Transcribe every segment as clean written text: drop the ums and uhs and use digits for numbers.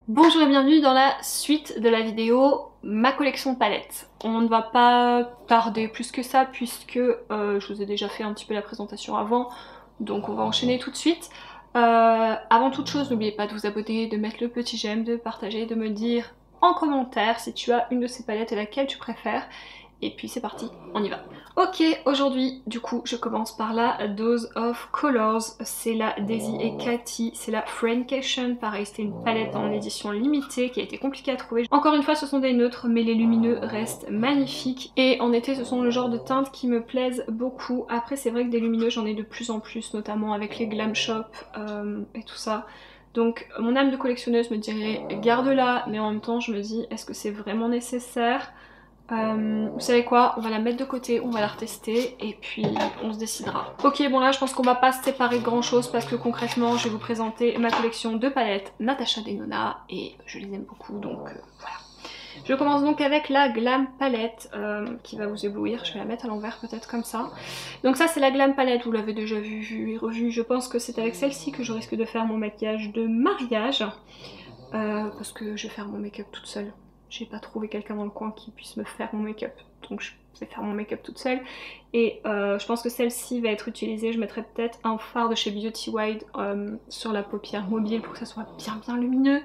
Bonjour et bienvenue dans la suite de la vidéo ma collection palettes. On ne va pas tarder plus que ça puisque je vous ai déjà fait un petit peu la présentation avant, donc on va enchaîner tout de suite. Avant toute chose, n'oubliez pas de vous abonner, de mettre le petit j'aime, de partager, de me dire en commentaire si tu as une de ces palettes et laquelle tu préfères. Et puis c'est parti, on y va. Ok, aujourd'hui, du coup, je commence par la Dose of Colors. C'est la Daisy et Cathy, c'est la Frankation. Pareil, c'était une palette en édition limitée qui a été compliquée à trouver. Encore une fois, ce sont des neutres, mais les lumineux restent magnifiques. Et en été, ce sont le genre de teintes qui me plaisent beaucoup. Après, c'est vrai que des lumineux, j'en ai de plus en plus, notamment avec les Glam Shop et tout ça. Donc mon âme de collectionneuse me dirait garde-la, mais en même temps je me dis est-ce que c'est vraiment nécessaire? Vous savez quoi, on va la mettre de côté, on va la retester et puis on se décidera. Ok, bon là je pense qu'on va pas se séparer de grand chose parce que concrètement je vais vous présenter ma collection de palettes Natasha Denona et je les aime beaucoup donc voilà. Je commence donc avec la Glam Palette qui va vous éblouir, je vais la mettre à l'envers peut-être comme ça. Donc ça c'est la Glam Palette, vous l'avez déjà vu et revu, je pense que c'est avec celle-ci que je risque de faire mon maquillage de mariage parce que je vais faire mon make-up toute seule. J'ai pas trouvé quelqu'un dans le coin qui puisse me faire mon make-up, donc je vais faire mon make-up toute seule. Et je pense que celle-ci va être utilisée, je mettrai peut-être un fard de chez Beauty Wild sur la paupière mobile pour que ça soit bien lumineux.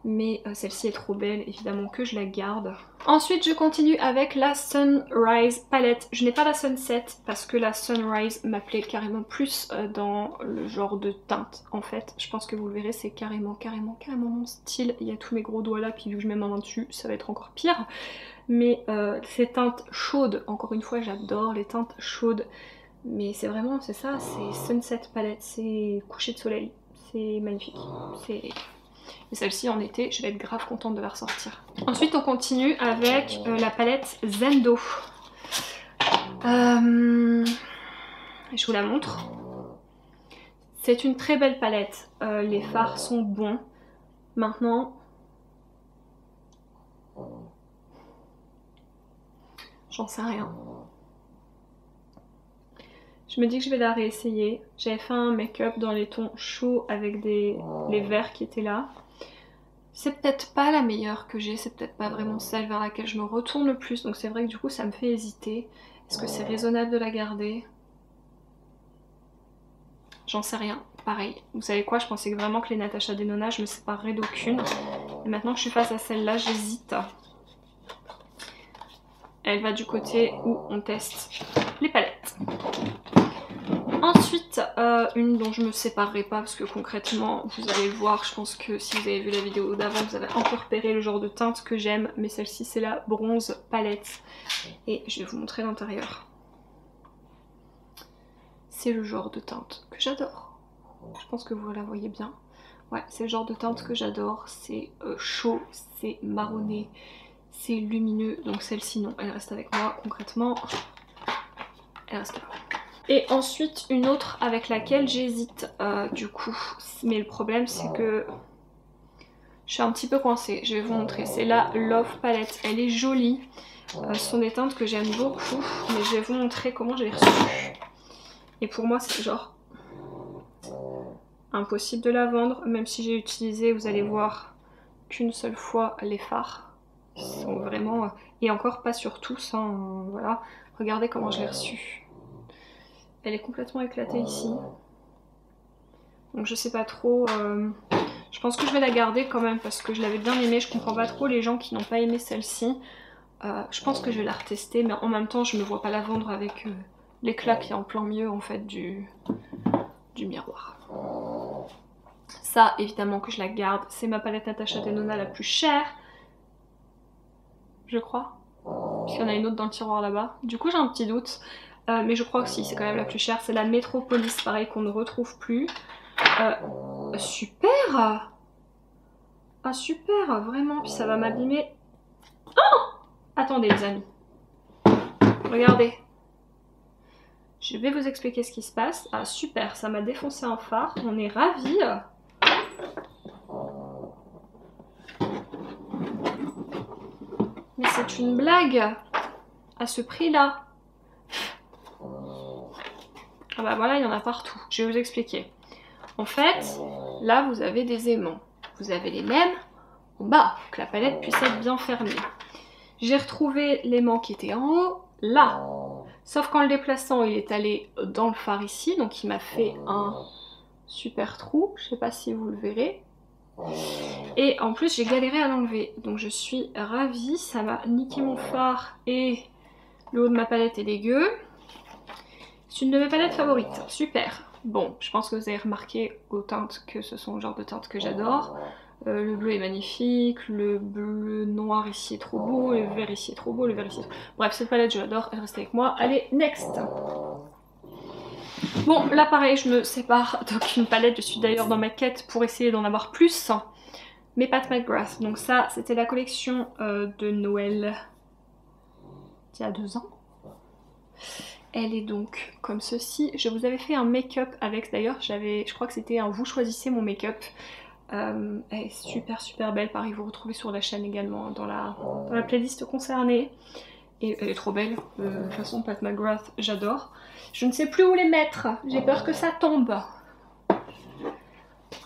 Mais celle-ci est trop belle, évidemment que je la garde. Ensuite je continue avec la Sunrise Palette. Je n'ai pas la Sunset parce que la Sunrise m'appelait carrément plus dans le genre de teinte en fait. Je pense que vous le verrez, c'est carrément mon style. Il y a tous mes gros doigts là, puis vu que je mets ma main dessus, ça va être encore pire. Mais ces teintes chaudes, encore une fois j'adore les teintes chaudes. Mais c'est vraiment, c'est ça, c'est Sunset Palette, c'est coucher de soleil. C'est magnifique, c'est... Et celle-ci en été, je vais être grave contente de la ressortir. Ensuite on continue avec la palette Zendo. Je vous la montre. C'est une très belle palette. Les fards sont bons. Maintenant, j'en sais rien. Je me dis que je vais la réessayer. J'avais fait un make-up dans les tons chauds avec les verts qui étaient là. C'est peut-être pas la meilleure que j'ai, c'est peut-être pas vraiment celle vers laquelle je me retourne le plus, donc c'est vrai que du coup ça me fait hésiter. Est-ce que c'est raisonnable de la garder? J'en sais rien, pareil. Vous savez quoi, je pensais vraiment que les Natasha Denona, je me séparerais d'aucune. Et maintenant que je suis face à celle-là, j'hésite. Elle va du côté où on teste les palettes. Ensuite, une dont je me séparerai pas parce que concrètement, vous allez le voir, je pense que si vous avez vu la vidéo d'avant, vous avez un peu repéré le genre de teinte que j'aime, mais celle-ci c'est la Bronze Palette et je vais vous montrer l'intérieur. C'est le genre de teinte que j'adore. Je pense que vous la voyez bien. Ouais, c'est le genre de teinte que j'adore, c'est chaud, c'est marronné, c'est lumineux, donc celle-ci non, elle reste avec moi concrètement, elle reste là. Et ensuite une autre avec laquelle j'hésite du coup, mais le problème c'est que je suis un petit peu coincée, je vais vous montrer, c'est la Love Palette, elle est jolie, ce sont des teintes que j'aime beaucoup, mais je vais vous montrer comment je l'ai reçue. Et pour moi c'est genre impossible de la vendre, même si j'ai utilisé, vous allez voir, qu'une seule fois les fards, ils sont vraiment, et encore pas sur tous, hein, voilà, regardez comment je l'ai reçue. Elle est complètement éclatée ici. Donc je sais pas trop. Je pense que je vais la garder quand même parce que je l'avais bien aimée. Je comprends pas trop les gens qui n'ont pas aimé celle-ci. Je pense que je vais la retester, mais en même temps je me vois pas la vendre avec l'éclat qui est en plein milieu en fait du miroir. Ça évidemment que je la garde. C'est ma palette Natasha Denona la plus chère. Je crois. Puisqu'il y en a une autre dans le tiroir là-bas. Du coup j'ai un petit doute. Mais je crois que si, c'est quand même la plus chère. C'est la Metropolis, pareil, qu'on ne retrouve plus. Super! Ah super, vraiment, puis ça va m'abîmer. Oh! Attendez les amis. Regardez. Je vais vous expliquer ce qui se passe. Ah super, ça m'a défoncé un phare. On est ravis. Mais c'est une blague. À ce prix-là. Ah bah voilà, il y en a partout. Je vais vous expliquer. En fait, là vous avez des aimants. Vous avez les mêmes en bas, pour que la palette puisse être bien fermée. J'ai retrouvé l'aimant qui était en haut, là. Sauf qu'en le déplaçant, il est allé dans le fard ici, donc il m'a fait un super trou. Je sais pas si vous le verrez. Et en plus, j'ai galéré à l'enlever. Donc je suis ravie, ça m'a niqué mon fard et le haut de ma palette est dégueu. C'est une de mes palettes favorites, super. Bon, je pense que vous avez remarqué aux teintes que ce sont le genre de teintes que j'adore. Le bleu est magnifique, le bleu noir ici est trop beau, le vert ici est trop beau, le vert ici est trop... Bref, cette palette je l'adore, elle reste avec moi. Allez, next. Bon, là pareil, je me sépare d'une palette, je suis d'ailleurs dans ma quête pour essayer d'en avoir plus. Mais Pat McGrath, donc ça c'était la collection de Noël il y a 2 ans. Elle est donc comme ceci. Je vous avais fait un make-up avec, d'ailleurs, je crois que c'était un vous choisissez mon make-up. Elle est super super belle, pareil vous retrouvez sur la chaîne également dans la playlist concernée. Et elle est trop belle, de toute façon Pat McGrath j'adore. Je ne sais plus où les mettre, j'ai peur que ça tombe.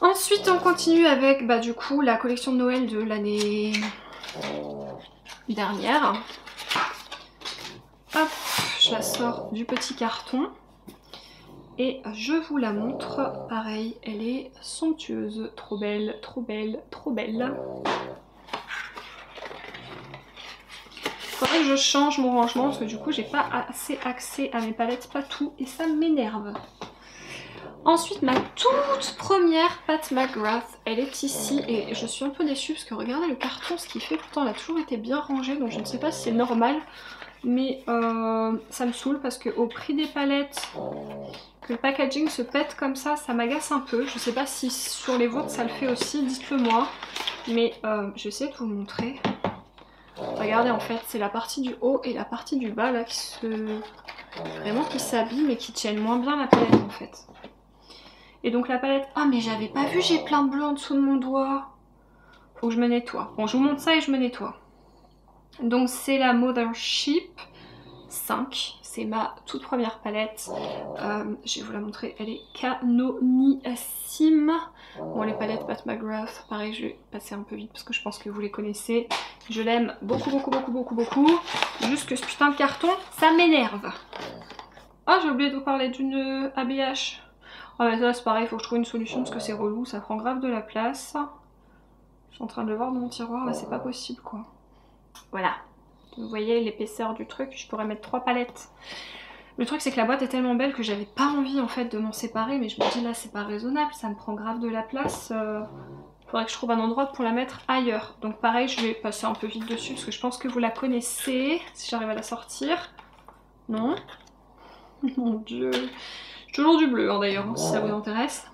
Ensuite on continue avec du coup la collection de Noël de l'année dernière. Hop, je la sors du petit carton. Et je vous la montre, pareil, elle est somptueuse, trop belle, trop belle, trop belle. Faudrait que je change mon rangement parce que du coup j'ai pas assez accès à mes palettes, pas tout, et ça m'énerve. Ensuite ma toute première Pat McGrath, elle est ici et je suis un peu déçue parce que regardez le carton, ce qu'il fait, pourtant elle a toujours été bien rangée, donc je ne sais pas si c'est normal. Mais ça me saoule parce qu'au prix des palettes, que le packaging se pète comme ça m'agace un peu. Je sais pas si sur les vôtres ça le fait aussi, dites-le moi. Mais je vais essayer de vous montrer. Regardez, en fait c'est la partie du haut et la partie du bas là qui vraiment qui s'abîment et qui tiennent moins bien la palette en fait. Et donc la palette... Ah mais j'avais pas vu, j'ai plein de bleu en dessous de mon doigt. Faut que je me nettoie. Bon, je vous montre ça et je me nettoie. Donc c'est la Mothership 5, c'est ma toute première palette. Je vais vous la montrer, elle est canonissime. Bon, les palettes Pat McGrath, pareil, je vais passer un peu vite parce que je pense que vous les connaissez. Je l'aime beaucoup, beaucoup, beaucoup, beaucoup, beaucoup. Juste que ce putain de carton, ça m'énerve. Ah, j'ai oublié de vous parler d'une ABH. Ah mais ça c'est pareil, il faut que je trouve une solution parce que c'est relou, ça prend grave de la place. Je suis en train de le voir dans mon tiroir, là c'est pas possible quoi. Voilà, vous voyez l'épaisseur du truc, je pourrais mettre 3 palettes. Le truc c'est que la boîte est tellement belle que j'avais pas envie en fait de m'en séparer, mais je me dis là c'est pas raisonnable, ça me prend grave de la place. Faudrait que je trouve un endroit pour la mettre ailleurs. Donc pareil, je vais passer un peu vite dessus parce que je pense que vous la connaissez, si j'arrive à la sortir. Non. Mon dieu. J'ai toujours du bleu hein, d'ailleurs, si ça vous intéresse.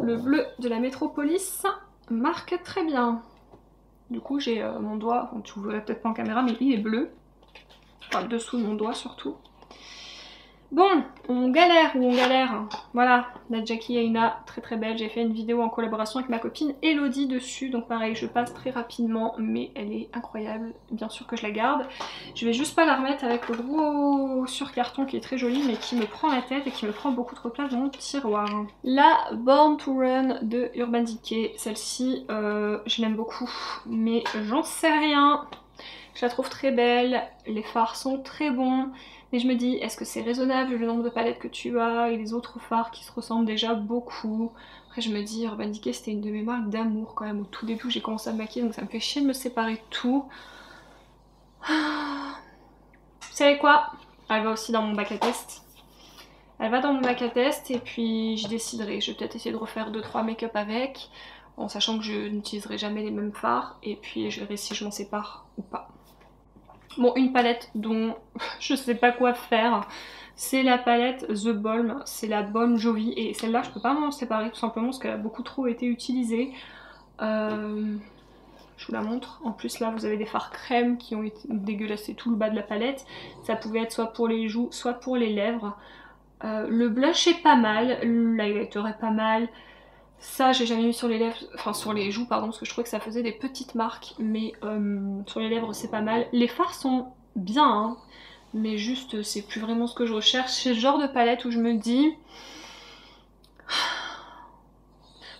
Le bleu de la Métropolis marque très bien. Du coup j'ai mon doigt, bon, tu ne verrez peut-être pas en caméra mais il est bleu. Enfin le dessous de mon doigt surtout. Bon, on galère ou on galère. Voilà, la Jackie Aina, très très belle. J'ai fait une vidéo en collaboration avec ma copine Elodie dessus. Donc pareil, je passe très rapidement mais elle est incroyable. Bien sûr que je la garde. Je vais juste pas la remettre avec le gros surcarton qui est très joli mais qui me prend la tête et qui me prend beaucoup trop de place dans mon tiroir. La Born to Run de Urban Decay, celle-ci je l'aime beaucoup mais j'en sais rien. Je la trouve très belle, les fards sont très bons, mais je me dis est-ce que c'est raisonnable le nombre de palettes que tu as et les autres fards qui se ressemblent déjà beaucoup. Après je me dis Urban Decay c'était une de mes marques d'amour quand même, au tout début j'ai commencé à me maquiller donc ça me fait chier de me séparer de tout. Vous savez quoi? Elle va aussi dans mon bac à test. Elle va dans mon bac à test et puis je déciderai, je vais peut-être essayer de refaire 2-3 make-up avec, en sachant que je n'utiliserai jamais les mêmes fards et puis je verrai si je m'en sépare ou pas. Bon, une palette dont je sais pas quoi faire, c'est la palette The Balm, c'est la Bon Jovi et celle-là je peux pas m'en séparer tout simplement parce qu'elle a beaucoup trop été utilisée. Je vous la montre, en plus là vous avez des fards crème qui ont été dégueulassés tout le bas de la palette, ça pouvait être soit pour les joues, soit pour les lèvres. Le blush est pas mal, l'highlighter est pas mal. Ça j'ai jamais mis sur les lèvres, enfin sur les joues pardon, parce que je trouvais que ça faisait des petites marques, mais sur les lèvres c'est pas mal. Les fards sont bien, hein, mais juste c'est plus vraiment ce que je recherche. C'est le genre de palette où je me dis...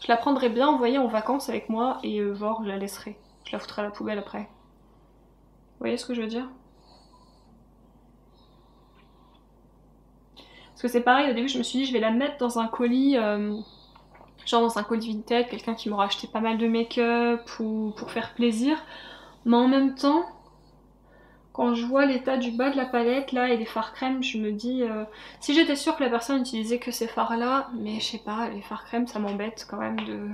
Je la prendrais bien, vous voyez, en vacances avec moi et genre je la laisserai. Je la foutrai à la poubelle après. Vous voyez ce que je veux dire? Parce que c'est pareil, au début je me suis dit je vais la mettre dans un colis, genre dans un colis Vinted, quelqu'un qui m'aura acheté pas mal de make-up ou pour faire plaisir. Mais en même temps, quand je vois l'état du bas de la palette là et des fards crème, je me dis si j'étais sûre que la personne utilisait que ces fards là, mais je sais pas, les fards crème ça m'embête quand même de...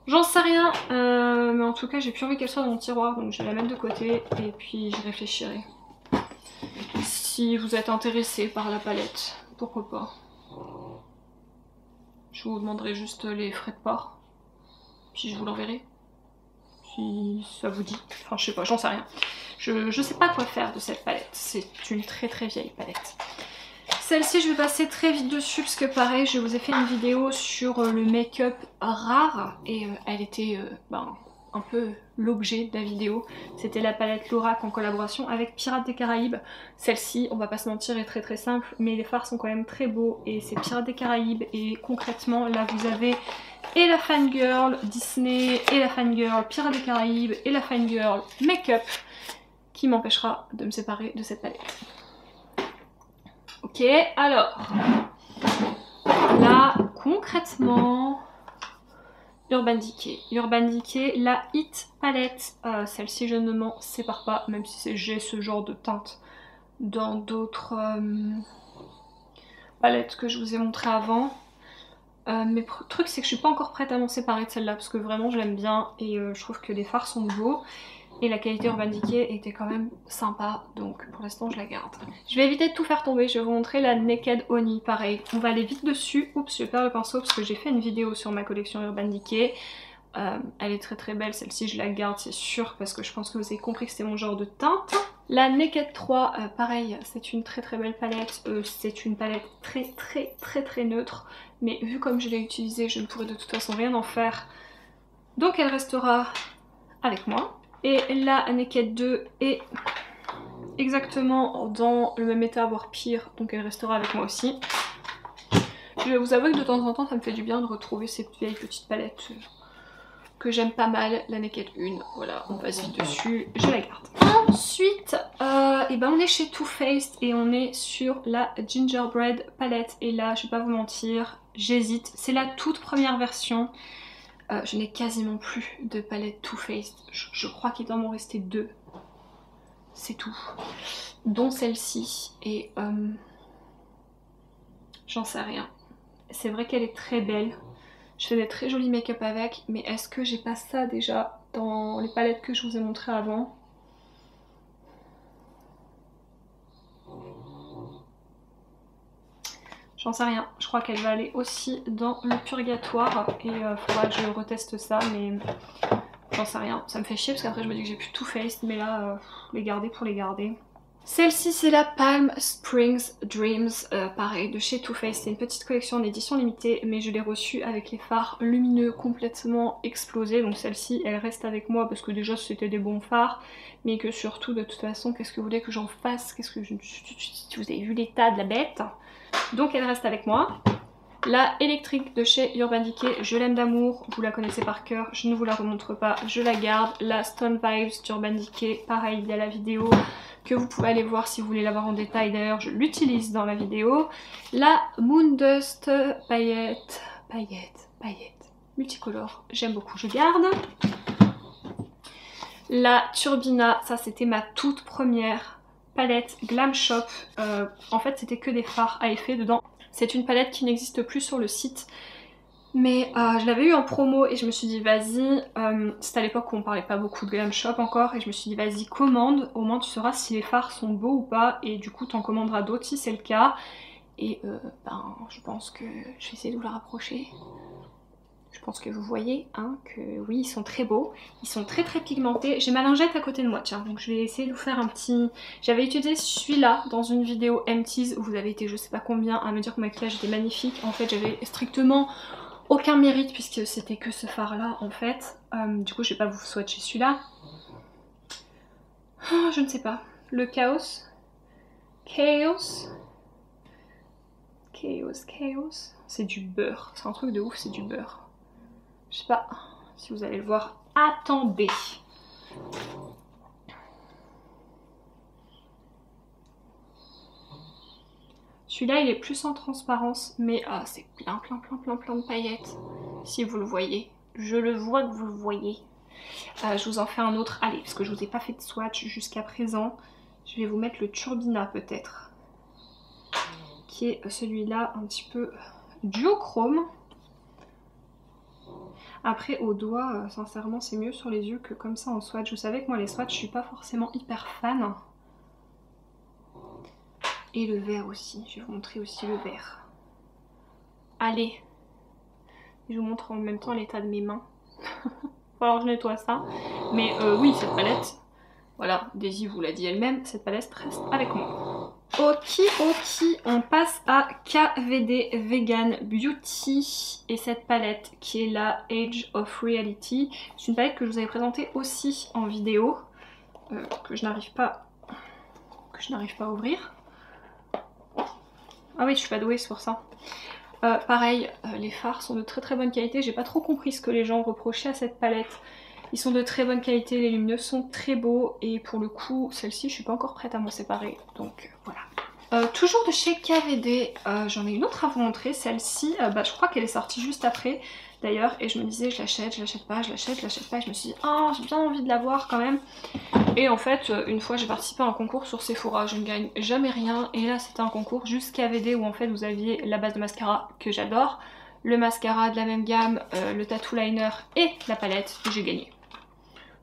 J'en sais rien, mais en tout cas j'ai plus envie qu'elle soit dans mon tiroir, donc je vais la mettre de côté et puis je réfléchirai. Si vous êtes intéressé par la palette, pourquoi pas. Je vous demanderai juste les frais de port, puis je vous l'enverrai. Si ça vous dit, enfin je sais pas, j'en sais rien. Je sais pas quoi faire de cette palette, c'est une très vieille palette. Celle-ci je vais passer très vite dessus parce que pareil je vous ai fait une vidéo sur le make-up rare et elle était un peu l'objet de la vidéo. C'était la palette Lorac en collaboration avec Pirates des Caraïbes. Celle-ci, on va pas se mentir, est très simple mais les fards sont quand même très beaux et c'est Pirates des Caraïbes et concrètement là vous avez et la fangirl Disney et la fangirl Pirates des Caraïbes et la fangirl make-up qui m'empêchera de me séparer de cette palette. Ok, alors, là, concrètement, Urban Decay. Urban Decay, la Hit palette, celle-ci je ne m'en sépare pas, même si j'ai ce genre de teinte dans d'autres palettes que je vous ai montré avant. Mais le truc c'est que je suis pas encore prête à m'en séparer de celle-là, parce que vraiment je l'aime bien et je trouve que les fards sont beaux. Et la qualité Urban Decay était quand même sympa, donc pour l'instant je la garde. Je vais éviter de tout faire tomber, je vais vous montrer la Naked Honey, pareil. On va aller vite dessus. Oups, je perds le pinceau parce que j'ai fait une vidéo sur ma collection Urban Decay. Elle est très belle, celle-ci je la garde c'est sûr, parce que je pense que vous avez compris que c'était mon genre de teinte. La Naked 3, pareil, c'est une très belle palette. C'est une palette très neutre. Mais vu comme je l'ai utilisée, je ne pourrais de toute façon rien en faire. Donc elle restera avec moi. Et la Naked 2 est exactement dans le même état, voire pire, donc elle restera avec moi aussi. Je vais vous avouer que de temps en temps ça me fait du bien de retrouver ces vieilles petites palettes que j'aime pas mal. La Naked 1, voilà, on passe vite dessus, je la garde. Ensuite, et ben on est chez Too Faced et on est sur la Gingerbread palette. Et là, je vais pas vous mentir, j'hésite, c'est la toute première version. Je n'ai quasiment plus de palette Too Faced. Je crois qu'il doit m'en rester 2. C'est tout. Dont celle-ci. Et j'en sais rien. C'est vrai qu'elle est très belle. Je fais des très jolis make-up avec. Mais est-ce que j'ai pas ça déjà dans les palettes que je vous ai montrées avant? J'en sais rien, je crois qu'elle va aller aussi dans le purgatoire et faudra que je reteste ça, mais j'en sais rien. Ça me fait chier parce qu'après je me dis que j'ai plus Too Faced, mais là, les garder pour les garder. Celle-ci c'est la Palm Springs Dreams, pareil, de chez Too Faced. C'est une petite collection en édition limitée, mais je l'ai reçue avec les fards lumineux complètement explosés. Donc celle-ci, elle reste avec moi parce que déjà c'était des bons fards, mais que surtout, de toute façon, qu'est-ce que vous voulez que j'en fasse? Qu'est-ce que vous avez vu l'état de la bête? Donc elle reste avec moi. La électrique de chez Urban Decay, je l'aime d'amour, vous la connaissez par cœur, je ne vous la remontre pas, je la garde. La Stone Vibes d'Urban Decay, pareil, il y a la vidéo que vous pouvez aller voir si vous voulez la voir en détail, d'ailleurs je l'utilise dans la vidéo. La Moon Dust paillette multicolore, j'aime beaucoup, je garde. La Turbina, ça c'était ma toute première palette Glam Shop, en fait c'était que des fards à effet dedans. C'est une palette qui n'existe plus sur le site, mais je l'avais eu en promo et je me suis dit vas-y, c'était à l'époque où on parlait pas beaucoup de Glam Shop encore, et je me suis dit vas-y commande, au moins tu sauras si les fards sont beaux ou pas, et du coup t'en commanderas d'autres si c'est le cas. Et je pense que je vais essayer de vous la rapprocher. Je pense que vous voyez hein, que oui, ils sont très beaux, ils sont très pigmentés. J'ai ma lingette à côté de moi, tiens, donc je vais essayer de vous faire un petit... J'avais utilisé celui-là dans une vidéo Empties où vous avez été je sais pas combien à me dire que mon maquillage était magnifique. En fait, j'avais strictement aucun mérite puisque c'était que ce fard-là en fait. Du coup, je vais pas vous swatcher celui-là. Oh, je ne sais pas. Le Chaos. C'est du beurre. C'est un truc de ouf, c'est du beurre. Je sais pas si vous allez le voir. Attendez. Celui-là, il est plus en transparence, mais c'est plein de paillettes. Si vous le voyez. Je le vois que vous le voyez. Je vous en fais un autre. Allez, parce que je vous ai pas fait de swatch jusqu'à présent. Je vais vous mettre le Turbina peut-être. Qui est celui-là, un petit peu duochrome. Après, au doigt, sincèrement, c'est mieux sur les yeux que comme ça en swatch. Vous savez que moi, les swatchs, je suis pas forcément hyper fan. Et le vert aussi. Je vais vous montrer aussi le vert. Allez. Je vous montre en même temps l'état de mes mains. Alors je nettoie ça. Mais oui, cette palette, voilà, Daisy vous l'a dit elle-même, cette palette reste avec moi. Ok, on passe à KVD Vegan Beauty. Et cette palette qui est la Age of Reality. C'est une palette que je vous avais présentée aussi en vidéo. Que je n'arrive pas à ouvrir. Ah oui, je suis pas douée, c'est pour ça. Pareil, les fards sont de très bonne qualité. J'ai pas trop compris ce que les gens reprochaient à cette palette. Ils sont de très bonne qualité, les lumineux sont très beaux. Et pour le coup, celle-ci, je suis pas encore prête à m'en séparer. Donc voilà. Toujours de chez KVD, j'en ai une autre à vous montrer. Celle-ci, je crois qu'elle est sortie juste après d'ailleurs. Et je me disais, je l'achète pas, je l'achète pas. Et je me suis dit, ah, j'ai bien envie de l'avoir quand même. Et en fait, une fois j'ai participé à un concours sur Sephora, je ne gagne jamais rien. Et là c'était un concours juste KVD où en fait vous aviez la base de mascara que j'adore, le mascara de la même gamme, le tattoo liner et la palette, et j'ai gagné.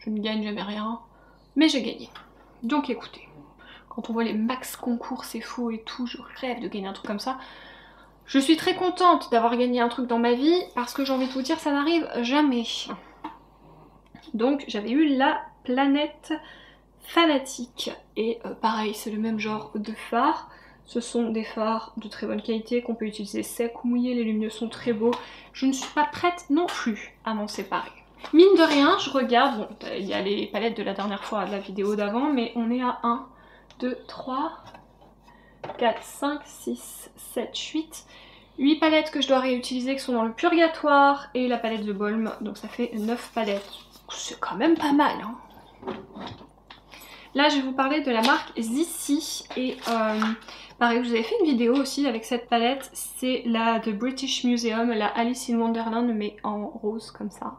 Je ne gagne jamais rien, mais j'ai gagné. Donc écoutez, quand on voit les max concours c'est fou et tout, je rêve de gagner un truc comme ça. Je suis très contente d'avoir gagné un truc dans ma vie parce que j'ai envie de vous dire ça n'arrive jamais. Donc j'avais eu la Planète Fanatique et pareil c'est le même genre de fard. Ce sont des fards de très bonne qualité qu'on peut utiliser sec ou mouillé, les lumineux sont très beaux. Je ne suis pas prête non plus à m'en séparer. Mine de rien, je regarde, bon il y a les palettes de la dernière fois, de la vidéo d'avant, mais on est à 1, 2, 3, 4, 5, 6, 7, 8 palettes que je dois réutiliser qui sont dans le purgatoire et la palette de Balm, donc ça fait 9 palettes. C'est quand même pas mal hein. Là je vais vous parler de la marque Zissi et pareil je vous avais fait une vidéo aussi avec cette palette, c'est la The British Museum, la Alice in Wonderland mais en rose comme ça,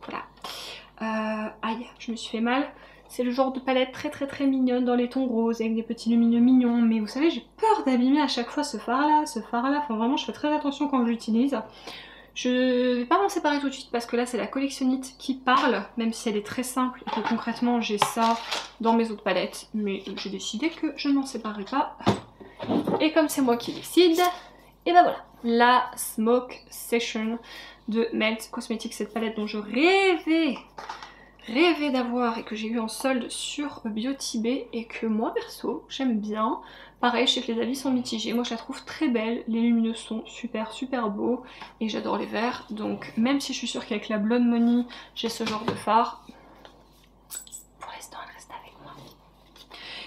voilà. Aïe, je me suis fait mal, c'est le genre de palette très mignonne dans les tons roses avec des petits lumineux mignons, mais vous savez j'ai peur d'abîmer à chaque fois ce fard là, enfin vraiment je fais très attention quand je l'utilise. Je vais pas m'en séparer tout de suite parce que là c'est la collectionnite qui parle, même si elle est très simple et que concrètement j'ai ça dans mes autres palettes, mais j'ai décidé que je ne m'en séparerai pas. Et comme c'est moi qui décide, et ben voilà, la Smoke Session de Melt Cosmetics, cette palette dont je rêvais d'avoir et que j'ai eu en solde sur Biotibé et que moi perso j'aime bien. Pareil, je sais que les avis sont mitigés, moi je la trouve très belle, les lumineux sont super beaux et j'adore les verts, donc même si je suis sûre qu'avec la Blonde Money j'ai ce genre de fard, pour l'instant elle reste avec moi.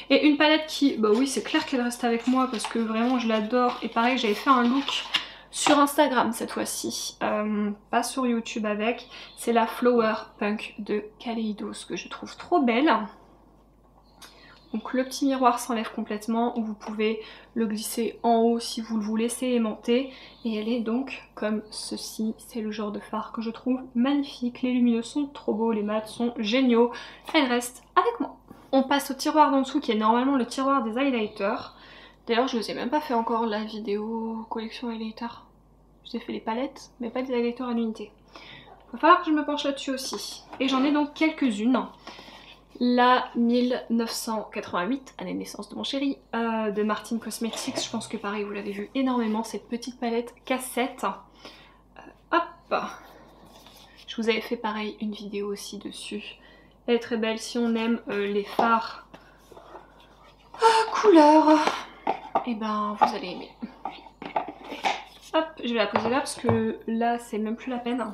Et une palette qui, bah oui c'est clair qu'elle reste avec moi parce que vraiment je l'adore, et pareil j'avais fait un look sur Instagram cette fois-ci, pas sur YouTube avec, c'est la Flower Punk de Kaleidos que je trouve trop belle. Donc le petit miroir s'enlève complètement, ou vous pouvez le glisser en haut si vous le laissez aimanter. Et elle est donc comme ceci, c'est le genre de fard que je trouve magnifique. Les lumineux sont trop beaux, les mats sont géniaux, elle reste avec moi. On passe au tiroir d'en dessous qui est normalement le tiroir des highlighters. D'ailleurs je vous ai même pas fait encore la vidéo collection highlighter. Je vous ai fait les palettes mais pas les highlighters à l'unité. Il va falloir que je me penche là-dessus aussi. Et j'en ai donc quelques-unes. La 1988, année de naissance de mon chéri, de Martin Cosmetics, je pense que pareil vous l'avez vu énormément, cette petite palette cassette. Hop, je vous avais fait pareil une vidéo aussi dessus. Elle est très belle si on aime les fards couleur, et ben vous allez aimer. Hop, je vais la poser là parce que là c'est même plus la peine.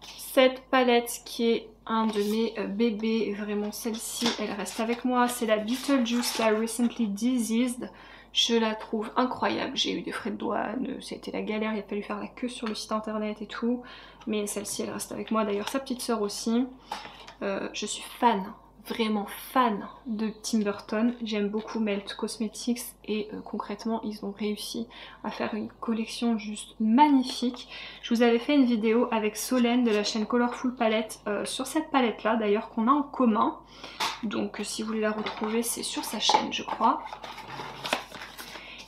Cette palette qui est un de mes bébés, vraiment celle-ci elle reste avec moi, c'est la Beetlejuice, la Recently Diseased. Je la trouve incroyable, j'ai eu des frais de douane, c'était la galère, il a fallu faire la queue sur le site internet et tout. Mais celle-ci elle reste avec moi, d'ailleurs sa petite sœur aussi. Je suis fan, vraiment fan de Tim Burton. J'aime beaucoup Melt Cosmetics et concrètement ils ont réussi à faire une collection juste magnifique. Je vous avais fait une vidéo avec Solène de la chaîne Colorful Palette sur cette palette là d'ailleurs qu'on a en commun. Donc si vous voulez la retrouver c'est sur sa chaîne je crois.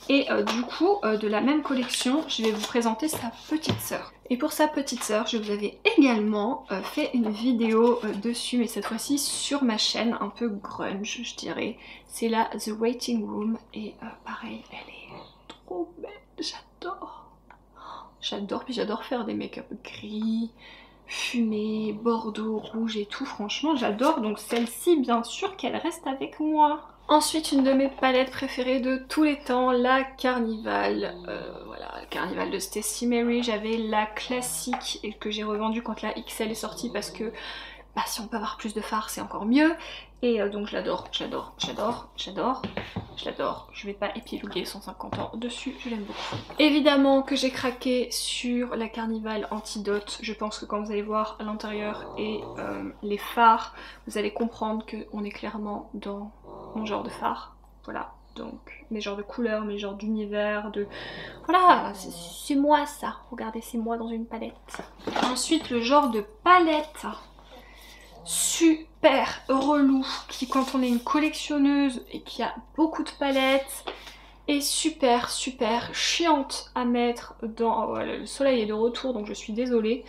Et du coup, de la même collection, je vais vous présenter sa petite sœur. Et pour sa petite sœur, je vous avais également fait une vidéo dessus, mais cette fois-ci sur ma chaîne, un peu grunge, je dirais. C'est la The Waiting Room, et pareil, elle est trop belle, j'adore. J'adore, puis j'adore faire des make-up gris, fumé, bordeaux, rouge et tout, franchement j'adore. Donc celle-ci, bien sûr qu'elle reste avec moi. Ensuite, une de mes palettes préférées de tous les temps, la Carnival. Voilà, la Carnival de Stacey Mary. J'avais la classique et que j'ai revendue quand la XL est sortie parce que bah, si on peut avoir plus de fard, c'est encore mieux. Et donc je l'adore, j'adore, j'adore, j'adore, je l'adore. Je vais pas épiloguer 150 ans dessus, je l'aime beaucoup. Évidemment que j'ai craqué sur la Carnival Antidote. Je pense que quand vous allez voir à l'intérieur et les fards, vous allez comprendre qu'on est clairement dans mon genre de fard. Voilà, donc mes genres de couleurs, mes genres d'univers, de... Voilà, c'est moi ça. Regardez, c'est moi dans une palette. Ensuite, le genre de palette super relou qui, quand on est une collectionneuse et qui a beaucoup de palettes, est super chiante à mettre dans... Voilà, le soleil est de retour donc je suis désolée.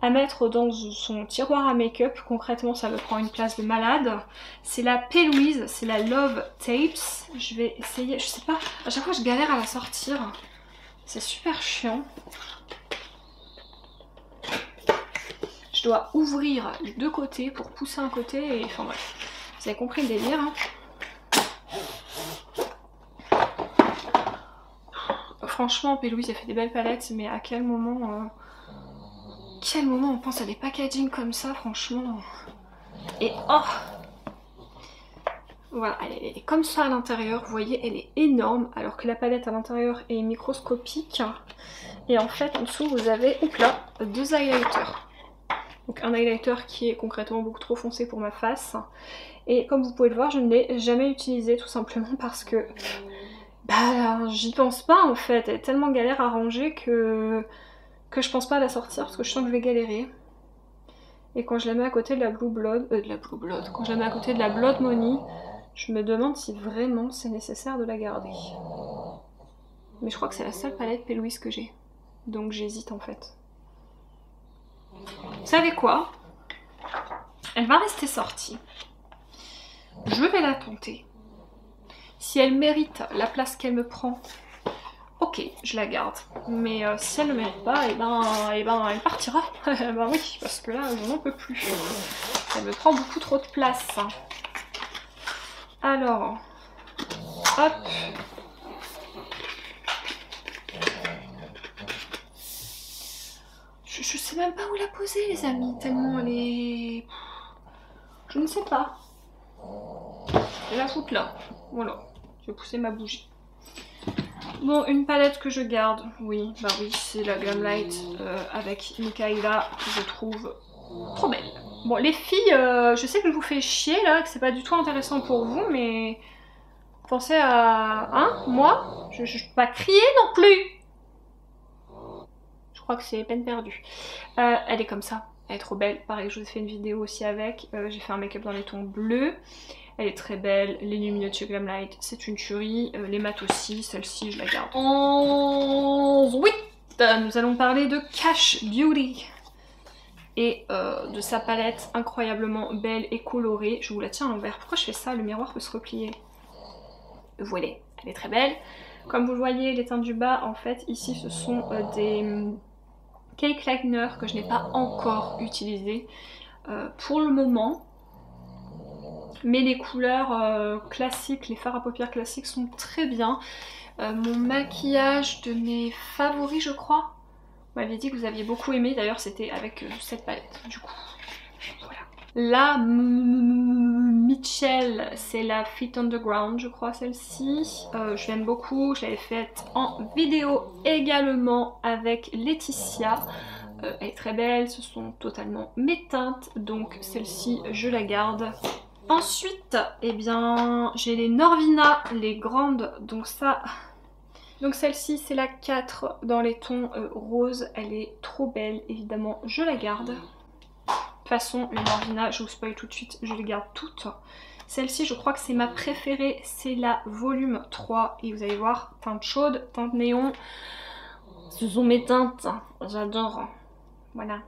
À mettre dans son tiroir à make-up. Concrètement ça me prend une place de malade. C'est la P. Louise, c'est la Love Tapes. Je vais essayer, je sais pas, à chaque fois je galère à la sortir. C'est super chiant. Je dois ouvrir les deux côtés pour pousser un côté et enfin bref. Vous avez compris le délire hein. Franchement, P. Louise a fait des belles palettes, mais à quel moment on pense à des packaging comme ça, franchement. Et oh, voilà, elle est comme ça à l'intérieur, vous voyez, elle est énorme, alors que la palette à l'intérieur est microscopique. Et en fait, en dessous, vous avez, hop là, deux highlighters. Donc un highlighter qui est concrètement beaucoup trop foncé pour ma face. Et comme vous pouvez le voir, je ne l'ai jamais utilisé tout simplement parce que... Bah j'y pense pas en fait, elle est tellement galère à ranger que je pense pas à la sortir parce que je sens que je vais galérer. Et quand je la mets à côté de la Blue Blood, quand je la mets à côté de la Blood Money, je me demande si vraiment c'est nécessaire de la garder. Mais je crois que c'est la seule palette P. Louise que j'ai. Donc j'hésite en fait. Vous savez quoi? Elle va rester sortie. Je vais la tenter. Si elle mérite la place qu'elle me prend, ok, je la garde. Mais si elle ne le mérite pas, et ben elle partira. Ben oui, parce que là, je n'en peux plus. Elle me prend beaucoup trop de place. Alors, hop. Je sais même pas où la poser, les amis, tellement elle est... Je ne sais pas. Je vais la foutre là. Voilà. Je vais pousser ma bougie. Bon, une palette que je garde, oui, bah oui, c'est la Glamlight avec Mikaela, que je trouve trop belle. Bon, les filles, je sais que je vous fais chier là, que c'est pas du tout intéressant pour vous, mais pensez à... Hein, moi, je peux pas crier non plus. Je crois que c'est peine perdue. Elle est comme ça, elle est trop belle. Pareil, je vous ai fait une vidéo aussi avec, j'ai fait un make-up dans les tons bleus. Elle est très belle, les lumineux de chez Glamlight, c'est une tuerie, les mattes aussi, celle-ci je la garde. Ensuite, nous allons parler de Cash Beauty et de sa palette incroyablement belle et colorée. Je vous la tiens à l'envers. Pourquoi je fais ça? Le miroir peut se replier. Voilà, elle est très belle. Comme vous le voyez, les teintes du bas, en fait, ici ce sont des cake liners que je n'ai pas encore utilisés pour le moment. Mais les couleurs classiques, les fards à paupières classiques sont très bien. Mon maquillage de mes favoris, je crois. Vous m'aviez dit que vous aviez beaucoup aimé, d'ailleurs c'était avec cette palette, du coup. Voilà. La Mitchell, c'est la Feet on the Ground je crois celle-ci. Je l'aime beaucoup, je l'avais faite en vidéo également avec Laetitia. Elle est très belle, ce sont totalement mes teintes, donc celle-ci je la garde. Ensuite, eh bien, j'ai les Norvina, les grandes, donc ça... Donc celle-ci c'est la 4 dans les tons roses, elle est trop belle, évidemment je la garde. De toute façon les Norvina, je vous spoil tout de suite, je les garde toutes. Celle-ci je crois que c'est ma préférée, c'est la volume 3 et vous allez voir, teinte chaude, teinte néon, ce sont mes teintes, j'adore, voilà.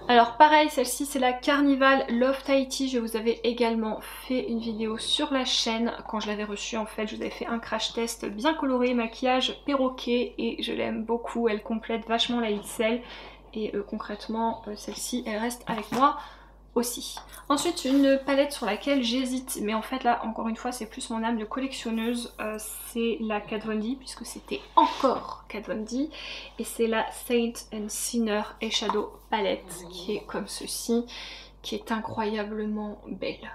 Alors pareil, celle-ci c'est la Carnival Love Tahiti, je vous avais également fait une vidéo sur la chaîne quand je l'avais reçue en fait, je vous avais fait un crash test bien coloré, maquillage perroquet et je l'aime beaucoup, elle complète vachement la XL et concrètement celle-ci elle reste avec moi aussi. Ensuite une palette sur laquelle j'hésite, mais en fait là encore une fois c'est plus mon âme de collectionneuse, c'est la Kat Von D puisque c'était encore Kat Von D et c'est la Saint and Sinner Eyeshadow Palette qui est comme ceci, qui est incroyablement belle.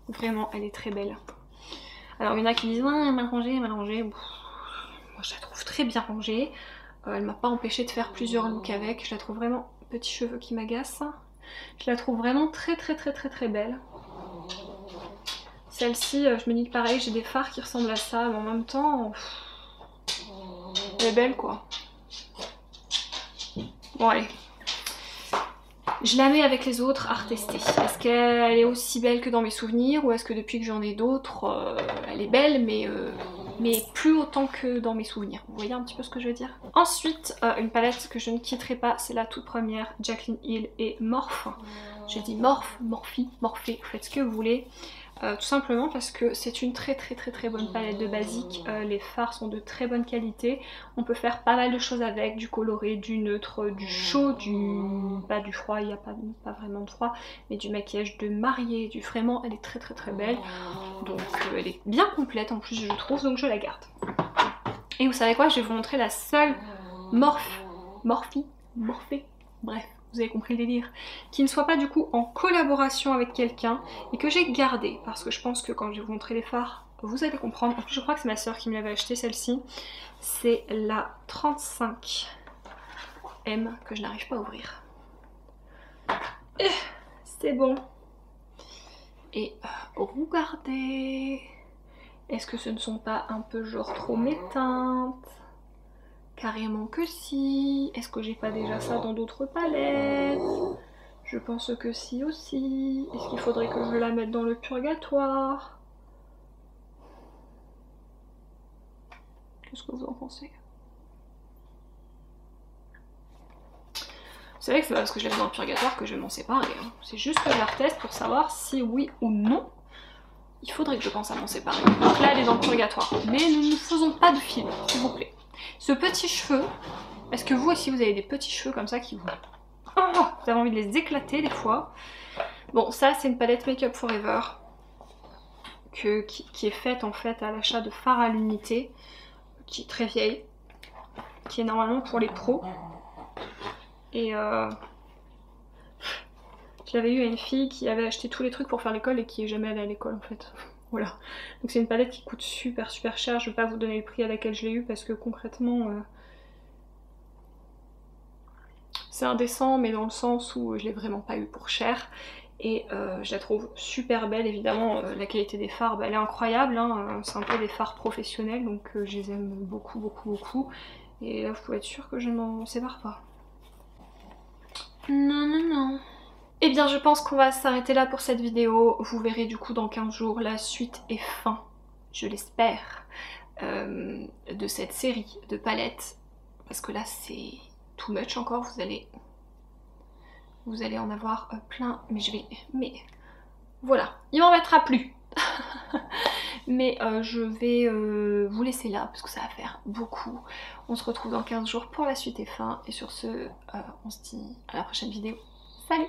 Vraiment elle est très belle. Alors il y en a qui disent ouais mal rangée, mal rangée. Moi je la trouve très bien rangée, elle m'a pas empêché de faire plusieurs looks avec, je la trouve vraiment petits cheveux qui m'agacent. Je la trouve vraiment très belle. Celle-ci, je me dis que pareil, j'ai des fards qui ressemblent à ça, mais en même temps, elle est belle quoi. Bon allez. Je la mets avec les autres à retester. Est-ce qu'elle est aussi belle que dans mes souvenirs ou est-ce que depuis que j'en ai d'autres, elle est belle mais plus autant que dans mes souvenirs. Vous voyez un petit peu ce que je veux dire? Ensuite, une palette que je ne quitterai pas, c'est la toute première Jaclyn Hill et Morphe. J'ai dit Morphe, Morphe, Morphée, vous faites ce que vous voulez. Tout simplement parce que c'est une très bonne palette de basique, les fards sont de très bonne qualité, on peut faire pas mal de choses avec, du coloré, du neutre, du chaud, pas du froid, il n'y a pas vraiment de froid, mais du maquillage de mariée, du vraiment, elle est très belle, donc elle est bien complète en plus je trouve, donc je la garde. Et vous savez quoi, je vais vous montrer la seule Morphée, bref. Vous avez compris le délire, qui ne soit pas du coup en collaboration avec quelqu'un et que j'ai gardé parce que je pense que quand je vais vous montrer les fards vous allez comprendre. En plus je crois que c'est ma soeur qui me l'avait acheté celle-ci, c'est la 35M que je n'arrive pas à ouvrir. C'est bon. Et regardez, est-ce que ce ne sont pas un peu genre trop mes teintes? Carrément que si. Est-ce que j'ai pas déjà ça dans d'autres palettes? Je pense que si aussi. Est-ce qu'il faudrait que je la mette dans le purgatoire? Qu'est-ce que vous en pensez? Vous savez que c'est pas parce que je la mets dans le purgatoire que je vais m'en séparer. Hein. C'est juste que je la reteste pour savoir si oui ou non il faudrait que je pense à m'en séparer. Donc là elle est dans le purgatoire. Mais nous ne faisons pas de film, s'il vous plaît. Ce petit cheveu, est-ce que vous aussi vous avez des petits cheveux comme ça qui vous... Oh, vous avez envie de les éclater des fois. Bon ça c'est une palette Make Up For Ever qui est faite en fait à l'achat de fard à l'unité, qui est très vieille, qui est normalement pour les pros. Et je l'avais eu à une fille qui avait acheté tous les trucs pour faire l'école et qui est jamais allée à l'école en fait. Voilà, donc c'est une palette qui coûte super cher, je vais pas vous donner le prix à laquelle je l'ai eu parce que concrètement c'est indécent, mais dans le sens où je l'ai vraiment pas eu pour cher et je la trouve super belle. Évidemment la qualité des fards elle est incroyable, hein. C'est un peu des fards professionnels donc je les aime beaucoup et là vous pouvez être sûr que je ne m'en sépare pas. Non. Et bien je pense qu'on va s'arrêter là pour cette vidéo. Vous verrez du coup dans 15 jours la suite et fin, je l'espère, de cette série de palettes. Parce que là c'est too much encore, vous allez en avoir plein. Mais voilà, il m'en mettra plus. Mais je vais vous laisser là parce que ça va faire beaucoup. On se retrouve dans 15 jours pour la suite et fin. Et sur ce, on se dit à la prochaine vidéo. Salut!